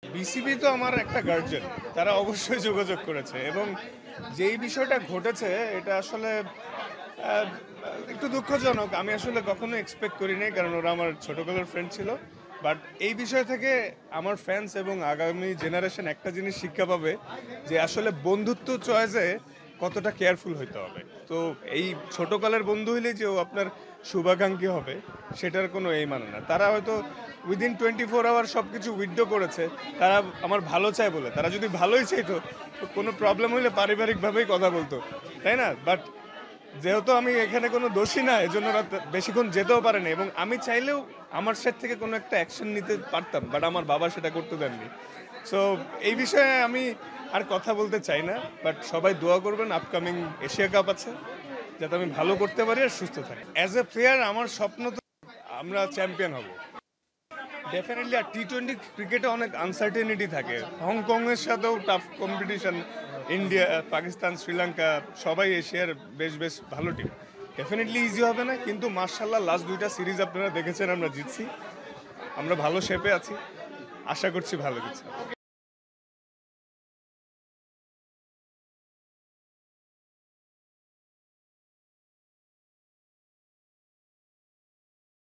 BCB তো আমার একটা গার্জিয়ান, তারা অবশ্যই যোগাযোগ করেছে এবং যেই বিষয়টা ঘটেছে এটা আসলে আহ, একটু দুঃখজনক। আমি আসলে কখনো এক্সপেক্ট করিনি, কারণ ওরা আমার ছোটবেলার ফ্রেন্ড ছিল। বাট এই বিষয় থেকে আমার ফ্যান্স এবং আগামী জেনারেশন একটা জিনিস শিক্ষা পাবে যে আসলে বন্ধুত্ব চয়েসে কতটা কেয়ারফুল হইতে হবে। তো এই ছোটকালের বন্ধু হইলে যে ও আপনার শুভাকাঙ্ক্ষী হবে সেটার কোনো এই মানে না। তারা হয়তো উইদিন 24 আওয়ার সব কিছু উইথড্র করেছে, তারা আমার ভালো চায় বলে। তারা যদি ভালোই চাইতো তো কোনো প্রবলেম হইলে পারিবারিকভাবেই কথা বলতো, তাই না? বাট যেহেতু আমি এখানে কোনো দোষী না, এজন্য ওরা বেশিক্ষণ যেতেও পারেনি এবং আমি চাইলেও আমার সাইড থেকে কোনো একটা অ্যাকশন নিতে পারতাম, বাট আমার বাবা সেটা করতে দেননি। সো এই বিষয়ে আমি আর কথা বলতে চাই না, বাট সবাই দোয়া করবেন। আপকামিং এশিয়া কাপ আছে, যাতে আমি ভালো করতে পারি আর সুস্থ থাকি। অ্যাজ এ প্লেয়ার আমার স্বপ্ন তো আমরা চ্যাম্পিয়ন হব ডেফিনেটলি। আর টি-20 ক্রিকেটে অনেক আনসার্টেনিটি থাকে। হংকংয়ের সাথেও tough competition. India, Pakistan, Sri Lanka সবাই এশিয়ার বেশ বেশ ভালো টিম। ডেফিনেটলি ইজি হবে না, কিন্তু মার্শাল্লাহ লাস্ট দুইটা সিরিজ আপনারা দেখেছেন আমরা জিতছি। আমরা ভালো শেপে আছি, আশা করছি ভালো কিছু।